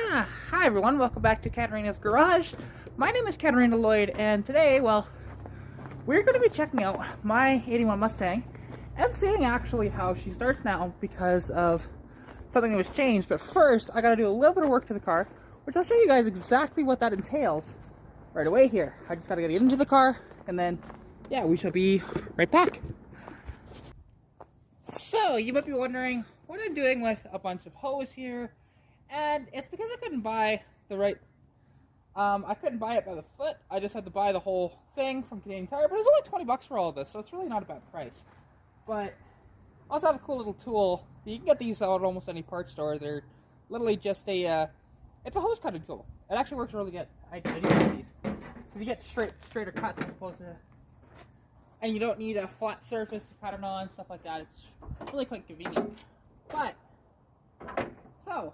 Hi everyone, welcome back to Katarina's Garage. My name is Katarina Lloyd, and today, well, we're going to be checking out my 81 Mustang and seeing actually how she starts now because of something that was changed. But first, I got to do a little bit of work to the car, which I'll show you guys exactly what that entails right away here. I just got to get into the car, and then, yeah, we shall be right back. So, you might be wondering what I'm doing with a bunch of hose here. And it's because I couldn't buy the right, I couldn't buy it by the foot. I just had to buy the whole thing from Canadian Tire, but it was only 20 bucks for all of this, so it's really not a bad price. But I also have a cool little tool. You can get these out at almost any parts store. They're literally just a, it's a hose cutting tool. It actually works really good. I do use these. Because you get straighter cuts as opposed to, and you don't need a flat surface to cut it on, stuff like that. It's really quite convenient. But, so,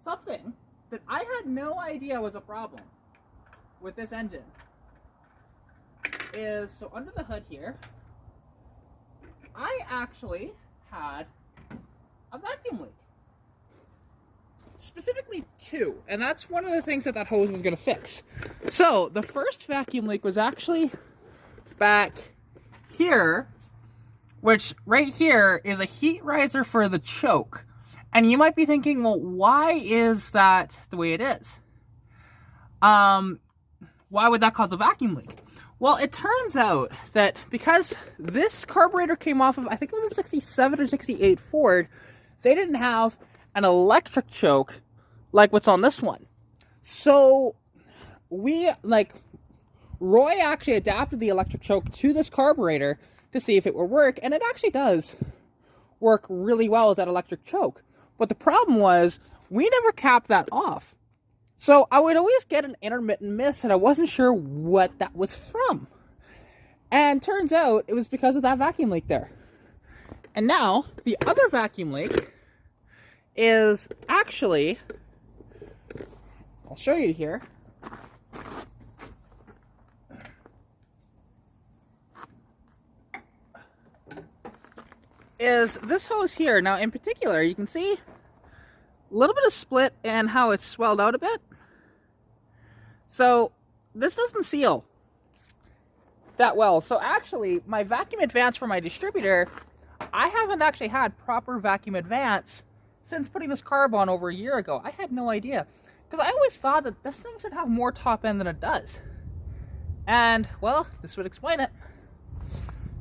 something that I had no idea was a problem with this engine is, so under the hood here, I actually had a vacuum leak. Specifically two, and that's one of the things that hose is going to fix. So, the first vacuum leak was actually back here, which right here is a heat riser for the choke. And you might be thinking, well, why is that the way it is? Why would that cause a vacuum leak? Well, it turns out that because this carburetor came off of, I think it was a 67 or 68 Ford, they didn't have an electric choke like what's on this one. So, Roy actually adapted the electric choke to this carburetor to see if it would work, and it actually does work really well with that electric choke. But the problem was, we never capped that off. So I would always get an intermittent miss, and I wasn't sure what that was from. And turns out, it was because of that vacuum leak there. And now, the other vacuum leak is actually, I'll show you here. Is this hose here. Now, in particular, you can see a little bit of split and how it's swelled out a bit. So, this doesn't seal that well. So, actually, my vacuum advance for my distributor, I haven't actually had proper vacuum advance since putting this carb on over a year ago. I had no idea. Because I always thought that this thing should have more top end than it does. And, well, this would explain it.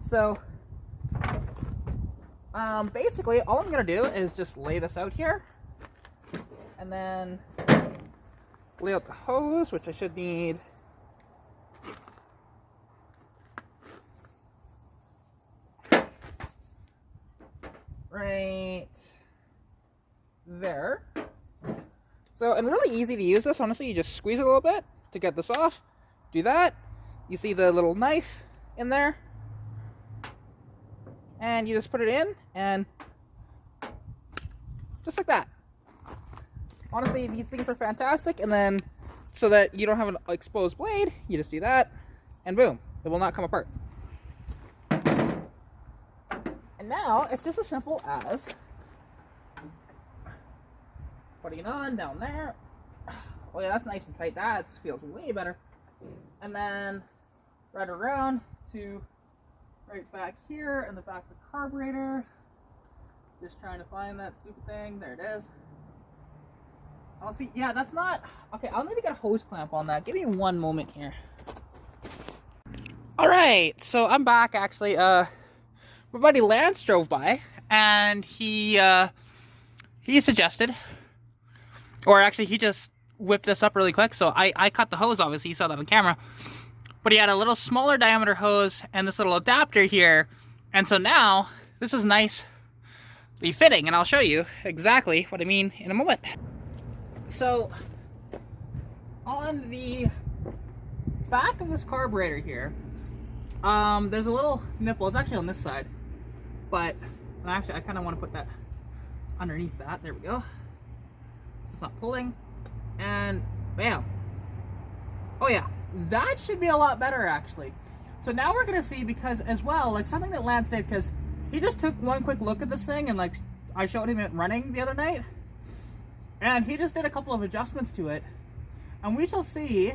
So, basically, all I'm going to do is just lay this out here, and then lay out the hose, which I should need right there. So, and really easy to use this, honestly. You just squeeze it a little bit to get this off. Do that. You see the little knife in there? And you just put it in, and just like that. Honestly, these things are fantastic. And then, so that you don't have an exposed blade, you just do that, and boom, it will not come apart. And now, it's just as simple as putting it on down there. Oh yeah, that's nice and tight. That feels way better. And then, right around to right back here in the back of the carburetor. Just trying to find that stupid thing. There it is. I'll see. Yeah, that's not... Okay, I'll need to get a hose clamp on that. Give me one moment here. Alright, so I'm back actually. My buddy Lance drove by, and he suggested, or actually he just whipped this up really quick, so I cut the hose, obviously. You saw that on camera. But he had a little smaller diameter hose and this little adapter here. And so now, this is nicely fitting. And I'll show you exactly what I mean in a moment. So, on the back of this carburetor here, there's a little nipple. It's actually on this side. But, actually, I kind of want to put that underneath that. There we go. So it's not pulling. And, bam. Oh yeah. That should be a lot better, actually. So now we're going to see, because as well, like something that Lance did, because he just took one quick look at this thing, and like I showed him it running the other night. And he just did a couple of adjustments to it, and we shall see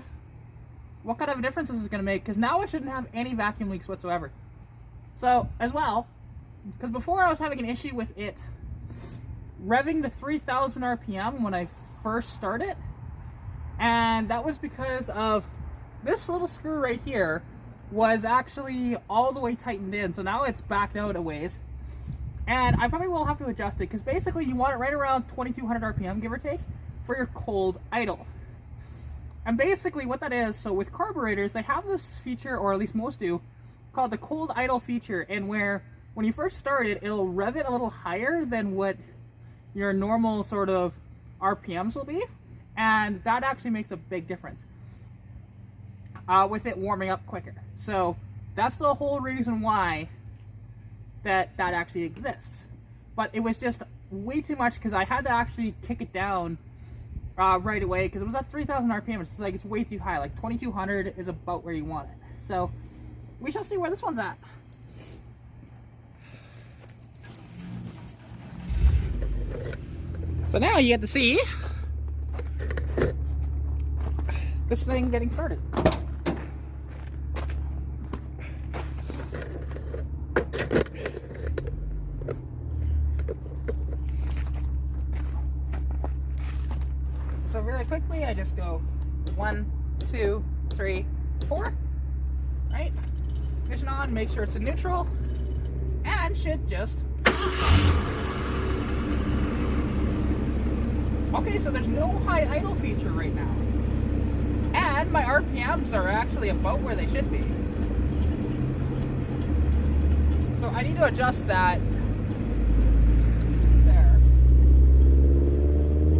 what kind of a difference this is going to make, because now it shouldn't have any vacuum leaks whatsoever. So, as well, because before I was having an issue with it revving to 3,000 RPM when I first started, and that was because of this little screw right here was actually all the way tightened in, so now it's backed out a ways. And I probably will have to adjust it, because basically you want it right around 2,200 RPM, give or take, for your cold idle. And basically what that is, so with carburetors, they have this feature, or at least most do, called the cold idle feature, and where when you first start it, it'll rev it a little higher than what your normal sort of RPMs will be, and that actually makes a big difference with it warming up quicker. So that's the whole reason why that actually exists. But it was just way too much, because I had to actually kick it down right away, because it was at 3,000 RPM. It's like, it's way too high. Like 2,200 is about where you want it. So we shall see where this one's at. So now you get to see this thing getting started. So really quickly, I just go 1, 2, 3, 4, right? Ignition on, make sure it's in neutral, and should just... Okay, so there's no high idle feature right now. And my RPMs are actually about where they should be. So I need to adjust that there.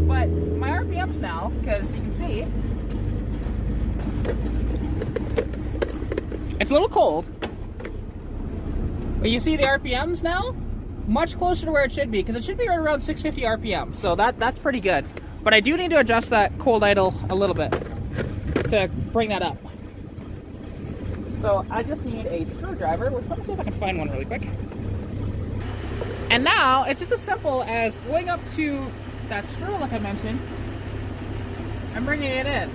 But my RPMs now, because you can see, it's a little cold. But you see the RPMs now? Much closer to where it should be, because it should be right around 650 RPM. So that's pretty good. But I do need to adjust that cold idle a little bit to bring that up. So I just need a screwdriver, which let me see if I can find one really quick. And now it's just as simple as going up to that screw like I mentioned and bringing it in.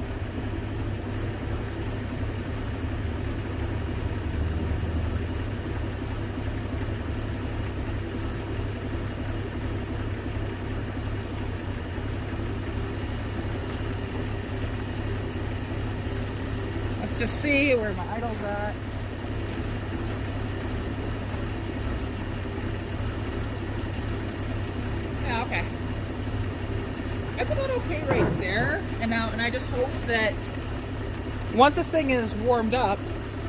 Let's just see where my idle's at. Yeah, okay. It's about okay right there. And I just hope that once this thing is warmed up,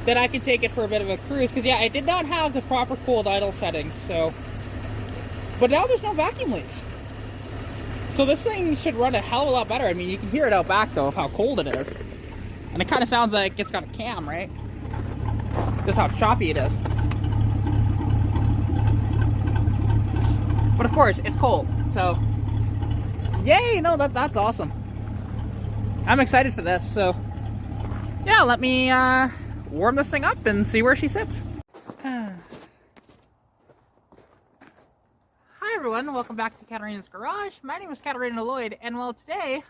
then I can take it for a bit of a cruise. Because yeah, I did not have the proper cold idle settings, so. But now there's no vacuum leaks. So this thing should run a hell of a lot better. I mean, you can hear it out back though of how cold it is. And it kind of sounds like it's got a cam, right? Just how choppy it is. But of course, it's cold, so yay! No, that's awesome. I'm excited for this. So yeah, let me warm this thing up and see where she sits. Hi everyone, welcome back to Katarina's Garage. My name is Katarina Lloyd, and well, today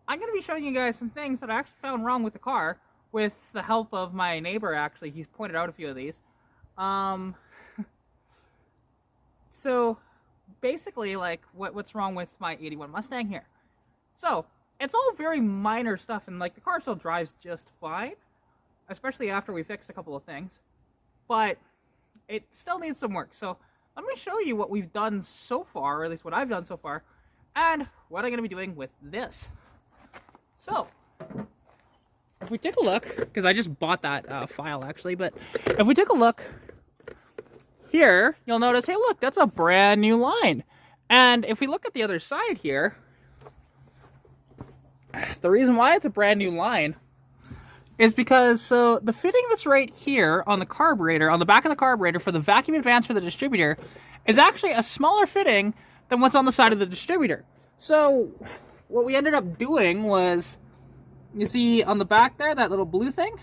I'm going to be showing you guys some things that I actually found wrong with the car, with the help of my neighbor. Actually, he's pointed out a few of these. So basically, like, what's wrong with my 81 Mustang here? So it's all very minor stuff, and like the car still drives just fine, especially after we fixed a couple of things, but it still needs some work. So let me show you what we've done so far, or at least what I've done so far, and what I'm going to be doing with this. So, if we take a look, because I just bought that file actually, but if we take a look here, you'll notice, hey look, that's a brand new line. And if we look at the other side here, the reason why it's a brand new line is because, so the fitting that's right here on the carburetor, on the back of the carburetor for the vacuum advance for the distributor, is actually a smaller fitting than what's on the side of the distributor. So what we ended up doing was, you see on the back there, that little blue thing,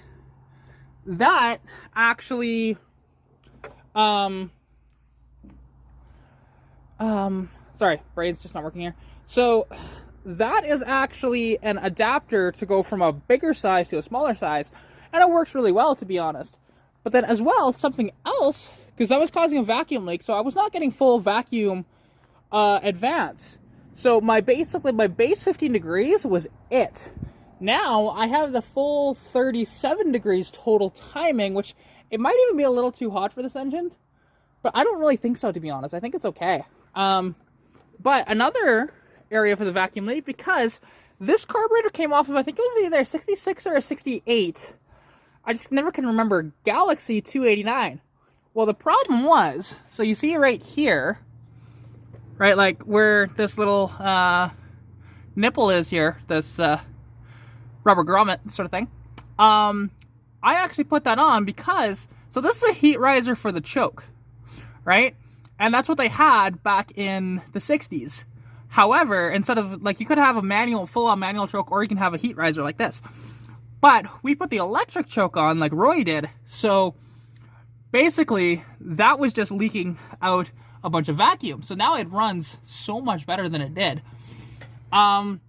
that actually, sorry, brain's just not working here. So that is actually an adapter to go from a bigger size to a smaller size, and it works really well, to be honest. But then as well, something else, because that was causing a vacuum leak, so I was not getting full vacuum advance. So basically my base 15 degrees was it. Now I have the full 37 degrees total timing, which it might even be a little too hot for this engine, but I don't really think so, to be honest. I think it's okay. But another area for the vacuum leak, because this carburetor came off of, I think it was either a 66 or a 68. I just never can remember. Galaxy 289. Well, the problem was, so you see right here, right, like where this little nipple is here, this rubber grommet sort of thing. I actually put that on because, so this is a heat riser for the choke, right? And that's what they had back in the 60s. However, instead of, like, you could have a manual, full-on manual choke, or you can have a heat riser like this. But we put the electric choke on like Roy did, so basically that was just leaking out a bunch of vacuum. So now it runs so much better than it did. But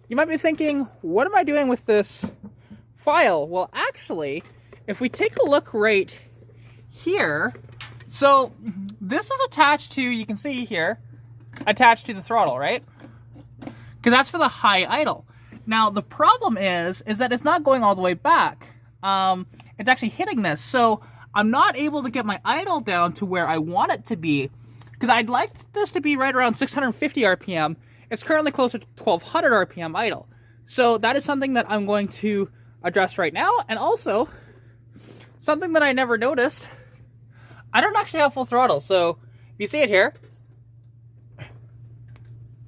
you might be thinking, what am I doing with this file? Well, actually, if we take a look right here, so this is attached to, you can see here, attached to the throttle, right? Because that's for the high idle. Now, the problem is that it's not going all the way back. It's actually hitting this. So I'm not able to get my idle down to where I want it to be, because I'd like this to be right around 650 RPM. It's currently closer to 1200 RPM idle. So that is something that I'm going to address right now. And also, something that I never noticed, I don't actually have full throttle. So if you see it here,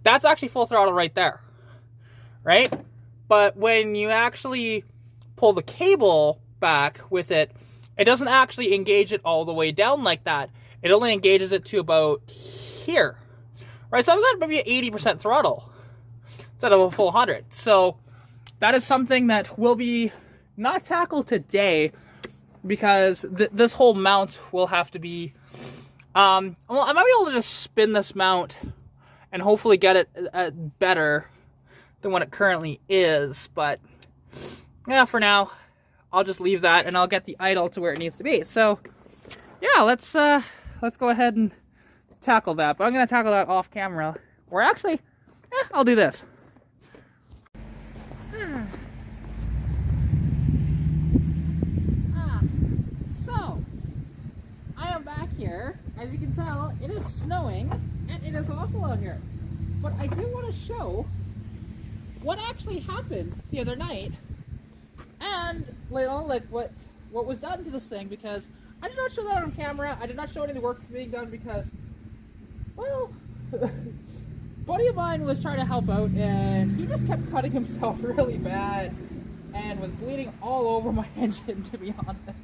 that's actually full throttle right there, right? But when you actually pull the cable back with it, it doesn't actually engage it all the way down like that. It only engages it to about here, right? So I've got maybe an 80% throttle instead of a full 100. So that is something that will be not tackled today, because this whole mount will have to be, well, I might be able to just spin this mount and hopefully get it better than what it currently is. But yeah, for now, I'll just leave that and I'll get the idle to where it needs to be. So yeah, let's go ahead and tackle that. But I'm going to tackle that off camera. Or actually, I'll do this. So, I am back here. As you can tell, it is snowing and it is awful out here. But I do want to show what actually happened the other night, and like what was done to this thing, because I did not show that on camera. I did not show any of the work being done because, well, a buddy of mine was trying to help out and he just kept cutting himself really bad and was bleeding all over my engine, to be honest.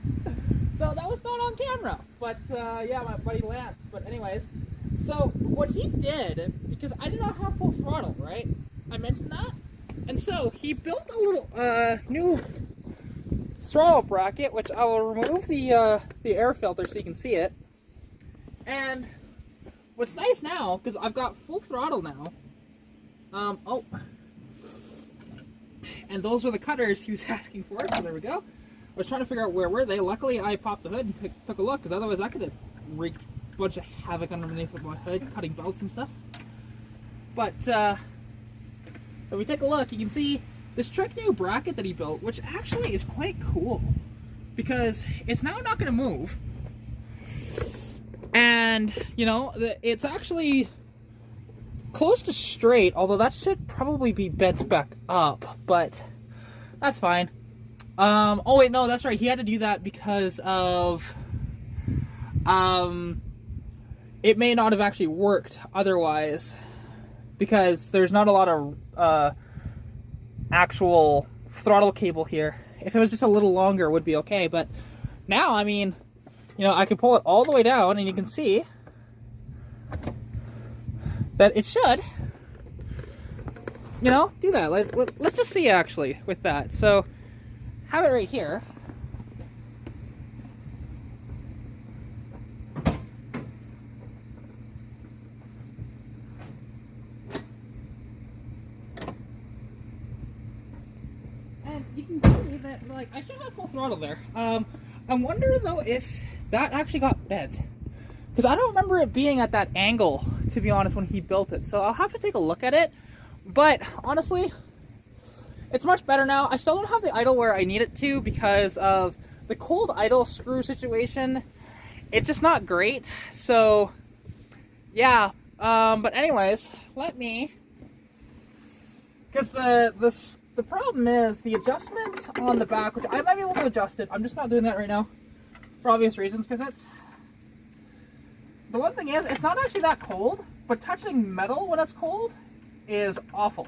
So that was not on camera, but yeah, my buddy Lance. But anyways, so what he did, because I did not have full throttle, right? I mentioned that. And so he built a little new throttle bracket, which I will remove the air filter so you can see it. And what's nice now, because I've got full throttle now. Oh, and those are the cutters he was asking for. So there we go. I was trying to figure out where were they. Luckily, I popped the hood and took a look, because otherwise I could have wreaked a bunch of havoc underneath of my hood, cutting belts and stuff. But so we take a look, you can see this trick new bracket that he built, which actually is quite cool, because it's now not going to move. And, you know, it's actually close to straight, although that should probably be bent back up, but that's fine. Oh wait, no, that's right, he had to do that because of, it may not have actually worked otherwise, because there's not a lot of actual throttle cable here. If it was just a little longer, it would be okay, but now, I mean, you know, I can pull it all the way down and you can see that it should, you know, do that. Let's just see actually with that. So, have it right here. that, like, I should have full throttle there. I wonder, though, if that actually got bent. Because I don't remember it being at that angle, to be honest, when he built it. So I'll have to take a look at it. But, honestly, it's much better now. I still don't have the idle where I need it to because of the cold idle screw situation. It's just not great. So, yeah. But anyways, let me... Because the problem is the adjustment on the back, which I might be able to adjust it. I'm just not doing that right now for obvious reasons, because it's... The one thing is, it's not actually that cold, but touching metal when it's cold is awful.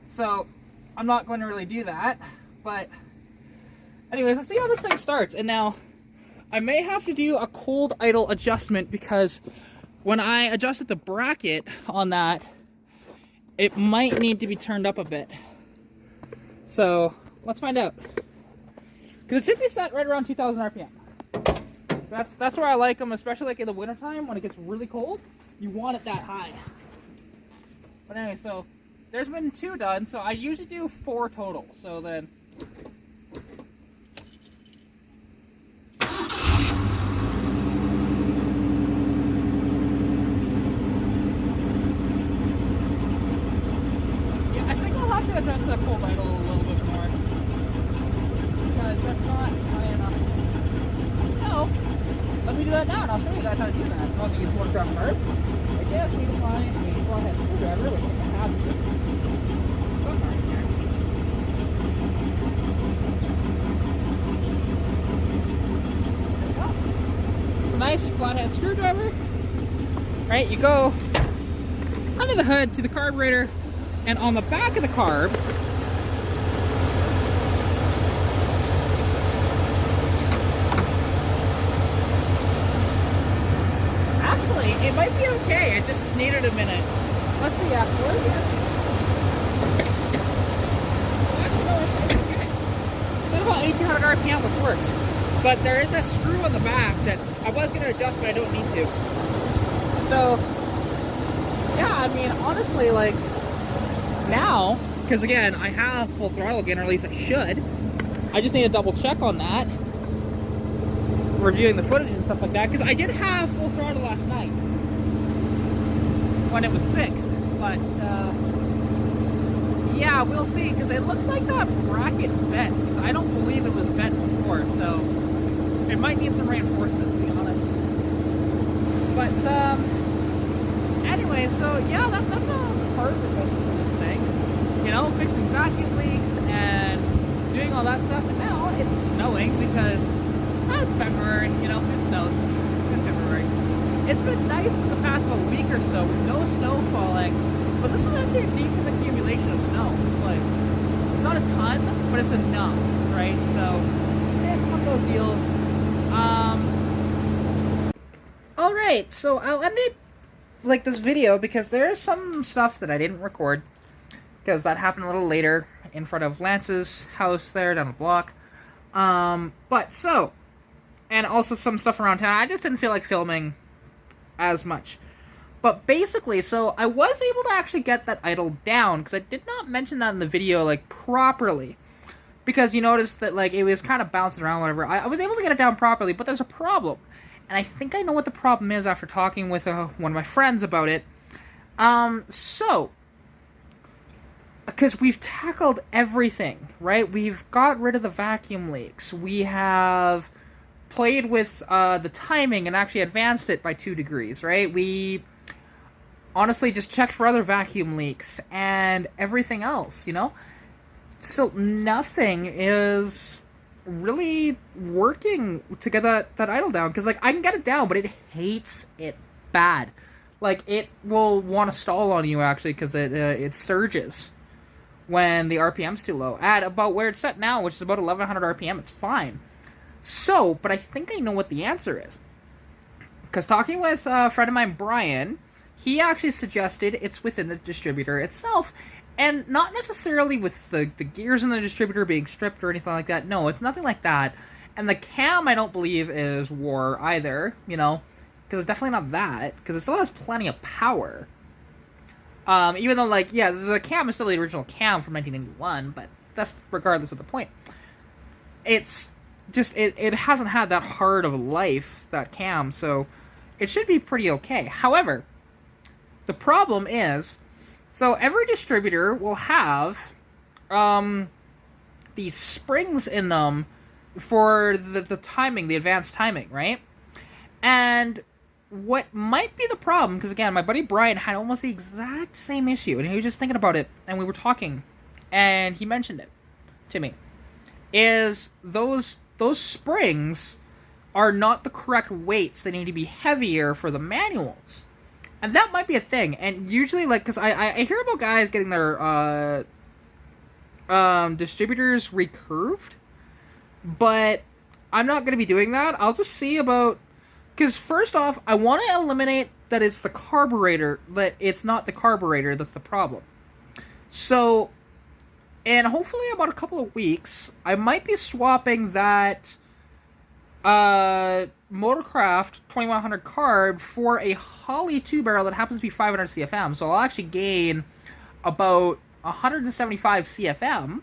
So, I'm not going to really do that, but anyways, let's see how this thing starts. And now, I may have to do a cold idle adjustment because when I adjusted the bracket on that, it might need to be turned up a bit. So, let's find out. Because it should be set right around 2,000 RPM. That's where I like them, especially like in the wintertime when it gets really cold. You want it that high. But anyway, so there's been 2 done, so I usually do 4 total. So then... to adjust that cold idle a little bit more because that's not high enough. So, let me do that now and I'll show you guys how to do that. On these one drum parts, I guess we can find a flathead screwdriver, which I have here. Somewhere in here. There we go. It's a nice flathead screwdriver. Right, you go under the hood to the carburetor. And on the back of the carb, actually, it might be okay. It just needed a minute. Let's see afterwards. Actually, no, it's okay. It's about 1,800 RPM, which works. But there is a screw on the back that I was going to adjust, but I don't need to. So, yeah, I mean, honestly, like, now, because again, I have full throttle again, or at least I should. I just need to double check on that. Reviewing the footage and stuff like that, because I did have full throttle last night when it was fixed. But, yeah, we'll see, because it looks like that bracket bent, because I don't believe it was bent before, so it might need some reinforcement, to be honest. But, anyway, so, yeah, that's all the parts are. You know, fixing vacuum leaks and doing all that stuff. And now it's snowing because it's February, you know, it snows in February. It's been nice for the past week or so with no snow falling, but this is actually a decent accumulation of snow. Like, not a ton, but it's enough, right? So, it's one of those deals. Alright, so I'll end it like this video because there is some stuff that I didn't record. Because that happened a little later in front of Lance's house there down the block. But so, and also some stuff around town. I just didn't feel like filming as much. But basically, so I was able to actually get that idle down. Because I did not mention that in the video, like, properly. Because you noticed that, like, it was kind of bouncing around, whatever. I was able to get it down properly, but there's a problem. And I think I know what the problem is after talking with one of my friends about it. Because we've tackled everything, right? We've got rid of the vacuum leaks. We have played with the timing and actually advanced it by 2 degrees, right? We honestly just checked for other vacuum leaks and everything else, you know? Still, nothing is really working to get that idle down. Because, like, I can get it down, but it hates it bad. Like, it will want to stall on you, actually, because it surges when the RPM's too low. At about where it's set now, which is about 1,100 RPM, it's fine. So, but I think I know what the answer is. Because talking with a friend of mine, Brian, he actually suggested it's within the distributor itself. And not necessarily with the gears in the distributor being stripped or anything like that. No, it's nothing like that. And the cam, I don't believe, is wore either, you know. Because it's definitely not that. Because it still has plenty of power. Even though, like, yeah, the cam is still the original cam from 1991, but that's regardless of the point. It's just, it hasn't had that hard of a life, that cam, so it should be pretty okay. However, the problem is, so every distributor will have these springs in them for the timing, the advanced timing, right? And what might be the problem, because again, my buddy Brian had almost the exact same issue, and he was just thinking about it, and we were talking, and he mentioned it to me, is those springs are not the correct weights. They need to be heavier for the manuals. And that might be a thing. And usually, like, because I hear about guys getting their distributors recurved, but I'm not going to be doing that. I'll just see about, because first off, I want to eliminate that it's the carburetor, that it's not the carburetor that's the problem. So, and hopefully about a couple of weeks, I might be swapping that Motorcraft 2100 carb for a Holley 2-barrel that happens to be 500 CFM. So I'll actually gain about 175 CFM.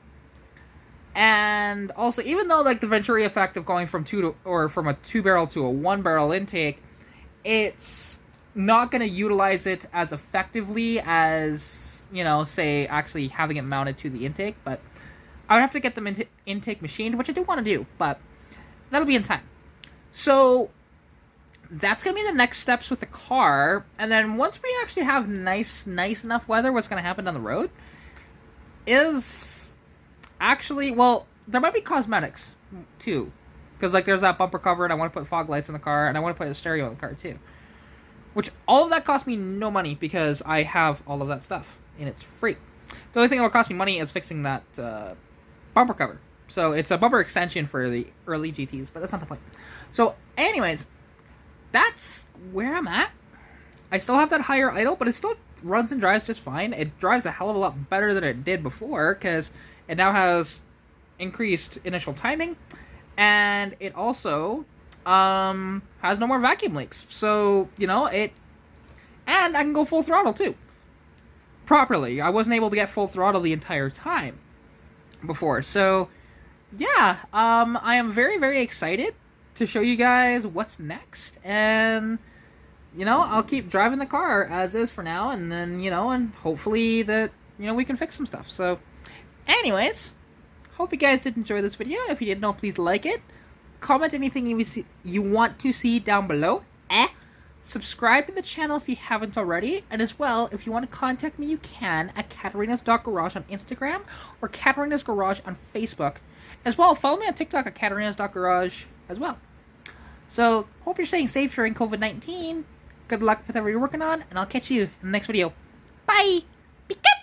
And also, even though like the Venturi effect of going from from a 2-barrel to a 1-barrel intake, it's not going to utilize it as effectively as, you know, say actually having it mounted to the intake. But I would have to get them intake machined, which I do want to do, but that'll be in time. So that's going to be the next steps with the car. And then once we actually have nice enough weather, what's going to happen down the road is actually, well, there might be cosmetics too. Because like there's that bumper cover, and I want to put fog lights in the car, and I want to put a stereo in the car too. Which all of that costs me no money because I have all of that stuff and it's free. The only thing that will cost me money is fixing that bumper cover. So it's a bumper extension for the early GTs, but that's not the point. So anyways, that's where I'm at. I still have that higher idle, but it still runs and drives just fine. It drives a hell of a lot better than it did before, because it now has increased initial timing, and it also has no more vacuum leaks. So, you know, and I can go full throttle too. Properly. I wasn't able to get full throttle the entire time before. So, yeah, I am very, very excited to show you guys what's next, and, you know, I'll keep driving the car as is for now, and then, you know, and hopefully that, you know, we can fix some stuff. So, anyways, hope you guys did enjoy this video. If you did, no, please like it. Comment anything you want to see down below. Subscribe to the channel if you haven't already. And as well, if you want to contact me, you can at Katarinas.garage on Instagram or Katarinas Garage on Facebook. As well, follow me on TikTok at Katarinas.garage as well. So, hope you're staying safe during COVID-19. Good luck with whatever you're working on, and I'll catch you in the next video. Bye! Be good!